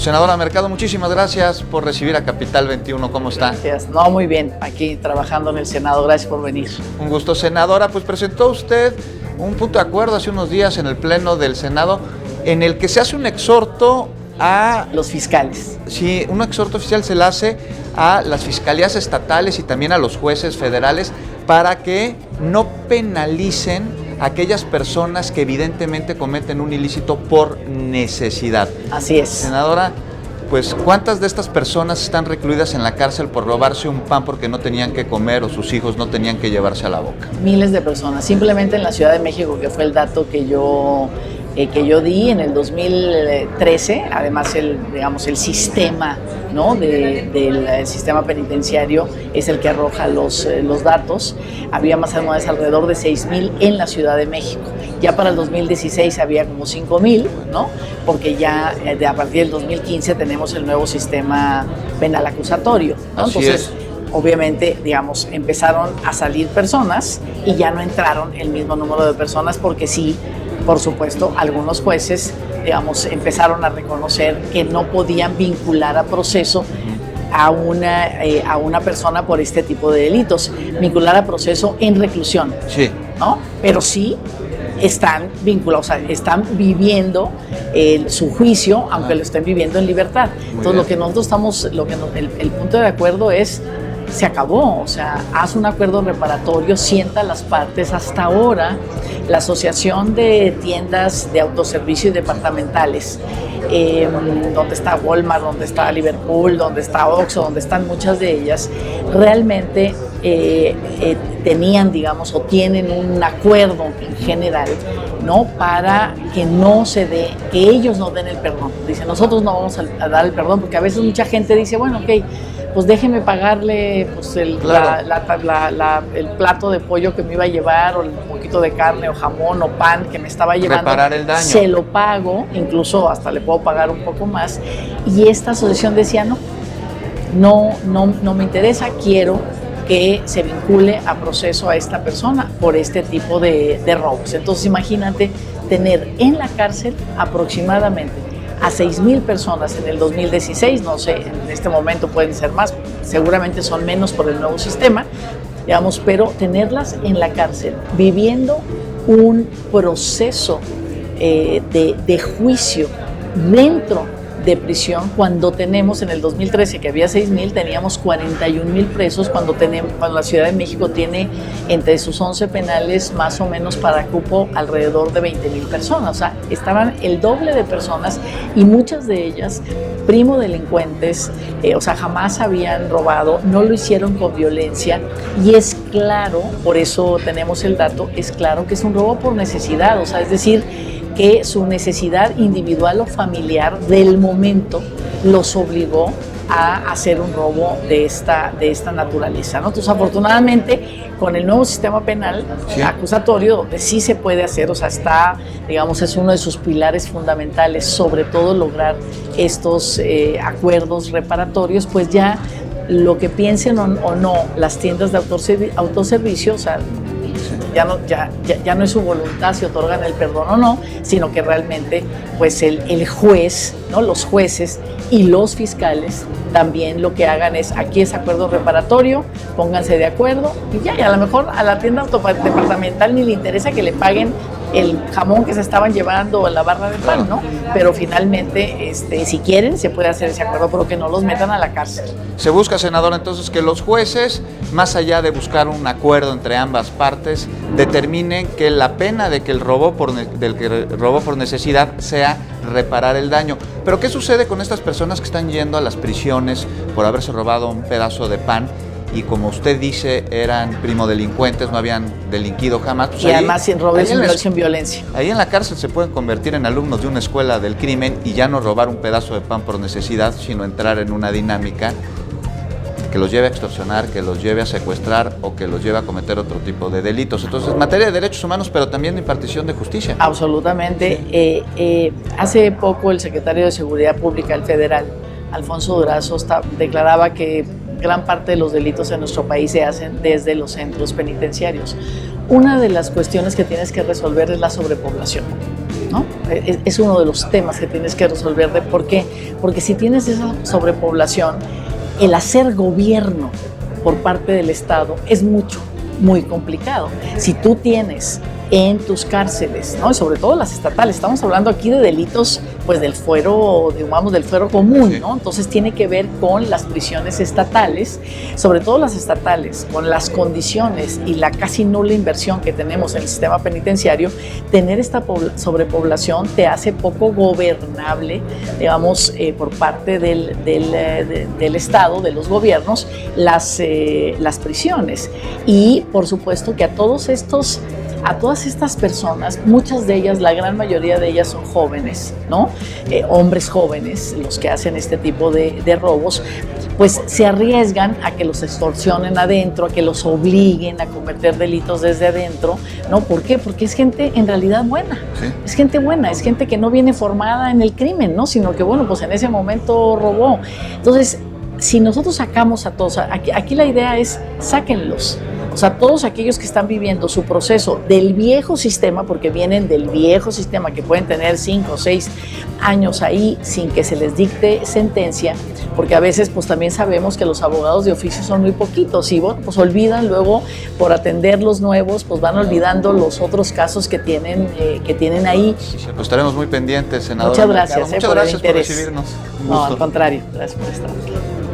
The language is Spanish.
Senadora Mercado, muchísimas gracias por recibir a Capital 21. ¿Cómo está? Gracias. No, muy bien. Aquí trabajando en el Senado. Gracias por venir. Un gusto, senadora. Pues presentó usted un punto de acuerdo hace unos días en el Pleno del Senado en el que se hace un exhorto a los fiscales. Sí, un exhorto oficial se le hace a las fiscalías estatales y también a los jueces federales para que no penalicen a aquellas personas que evidentemente cometen un ilícito por necesidad. Así es. Senadora, pues ¿cuántas de estas personas están recluidas en la cárcel por robarse un pan porque no tenían que comer o sus hijos no tenían que llevarse a la boca? Miles de personas. Simplemente en la Ciudad de México, que fue el dato que yo di en el 2013, además el sistema, ¿no? del sistema penitenciario es el que arroja los datos. Había más o menos alrededor de 6,000 en la Ciudad de México. Ya para el 2016 había como 5,000, ¿no? Porque ya a partir del 2015 tenemos el nuevo sistema penal acusatorio, ¿no? Entonces, obviamente, digamos, empezaron a salir personas y ya no entraron el mismo número de personas porque sí, por supuesto, algunos jueces, digamos, empezaron a reconocer que no podían vincular a proceso a una persona por este tipo de delitos, vincular a proceso en reclusión, sí, ¿no? Pero sí están vinculados, o sea, están viviendo su juicio, aunque lo estén viviendo en libertad. Entonces, lo que nosotros estamos, el punto de acuerdo es, se acabó, o sea, haz un acuerdo reparatorio, sienta las partes. Hasta ahora, la Asociación de Tiendas de Autoservicio y Departamentales, donde está Walmart, donde está Liverpool, donde está Oxxo, donde están muchas de ellas, realmente tenían, digamos, o tienen un acuerdo en general, ¿no? Para que no se dé, que ellos no den el perdón. Dicen, nosotros no vamos a dar el perdón, porque a veces mucha gente dice, bueno, ok, pues déjeme pagarle pues el plato de pollo que me iba a llevar, o el poquito de carne o jamón o pan que me estaba llevando. Reparar el daño. Se lo pago, incluso hasta le puedo pagar un poco más. Y esta asociación decía, no me interesa, quiero que se vincule a proceso a esta persona por este tipo de robos. Entonces imagínate tener en la cárcel aproximadamente a 6,000 personas en el 2016, no sé, en este momento pueden ser más, seguramente son menos por el nuevo sistema, digamos, pero tenerlas en la cárcel viviendo un proceso de juicio dentro de prisión, cuando tenemos en el 2013 que había 6,000, teníamos 41,000 presos, cuando la Ciudad de México tiene entre sus 11 penales más o menos para cupo alrededor de 20,000 personas, o sea, estaban el doble de personas y muchas de ellas primo delincuentes, o sea, jamás habían robado, no lo hicieron con violencia y es claro, por eso tenemos el dato, es claro que es un robo por necesidad, o sea, es decir, que su necesidad individual o familiar del momento los obligó a hacer un robo de esta naturaleza, ¿no? Entonces, afortunadamente, con el nuevo sistema penal acusatorio, donde sí se puede hacer, o sea, está, digamos, es uno de sus pilares fundamentales, sobre todo lograr estos acuerdos reparatorios, pues ya lo que piensen o no las tiendas de autoservicio, o sea, ya no es su voluntad si otorgan el perdón o no, sino que realmente pues el juez, ¿no? Los jueces y los fiscales también lo que hagan es, aquí es acuerdo reparatorio, pónganse de acuerdo y a lo mejor a la tienda departamental ni le interesa que le paguen el jamón que se estaban llevando o la barra de pan, ¿no? Pero finalmente, si quieren, se puede hacer ese acuerdo, pero que no los metan a la cárcel. Se busca, senadora, entonces que los jueces, más allá de buscar un acuerdo entre ambas partes, determinen que la pena del que robó por necesidad sea reparar el daño. Pero ¿qué sucede con estas personas que están yendo a las prisiones por haberse robado un pedazo de pan? Y como usted dice, eran primodelincuentes, no habían delinquido jamás. Pues y además sin robo y sin violencia. Ahí en la cárcel se pueden convertir en alumnos de una escuela del crimen y ya no robar un pedazo de pan por necesidad, sino entrar en una dinámica que los lleve a extorsionar, que los lleve a secuestrar o que los lleve a cometer otro tipo de delitos. Entonces, materia de derechos humanos, pero también de impartición de justicia. Absolutamente. Sí. Hace poco el secretario de Seguridad Pública, el federal, Alfonso Durazo, declaraba que gran parte de los delitos en nuestro país se hacen desde los centros penitenciarios. Una de las cuestiones que tienes que resolver es la sobrepoblación, ¿no? Es uno de los temas que tienes que resolver. ¿Por qué? Porque si tienes esa sobrepoblación, el hacer gobierno por parte del Estado es muy complicado. Si tú tienes en tus cárceles, ¿no? Y sobre todo las estatales, estamos hablando aquí de delitos pues del fuero, digamos, del fuero común, ¿no? Entonces tiene que ver con las prisiones estatales, sobre todo las estatales, con las condiciones y la casi nula inversión que tenemos en el sistema penitenciario. Tener esta sobrepoblación te hace poco gobernable, digamos, por parte del Estado, de los gobiernos, las prisiones. Y por supuesto que a todas estas personas, muchas de ellas, la gran mayoría de ellas son jóvenes, ¿no? Hombres jóvenes, los que hacen este tipo de robos, pues se arriesgan a que los extorsionen adentro, a que los obliguen a cometer delitos desde adentro, ¿no? ¿Por qué? Porque es gente en realidad buena, ¿sí? Es gente buena, es gente que no viene formada en el crimen, ¿no? Sino que, bueno, pues en ese momento robó. Entonces, si nosotros sacamos a todos, aquí la idea es, sáquenlos. O sea, todos aquellos que están viviendo su proceso del viejo sistema, porque vienen del viejo sistema, que pueden tener 5 o 6 años ahí sin que se les dicte sentencia, porque a veces pues también sabemos que los abogados de oficio son muy poquitos y bueno, pues olvidan luego por atender los nuevos, pues van olvidando los otros casos que tienen ahí. Pues estaremos muy pendientes, senador. Muchas gracias, Muchas gracias por recibirnos. No, al contrario, gracias por estar aquí.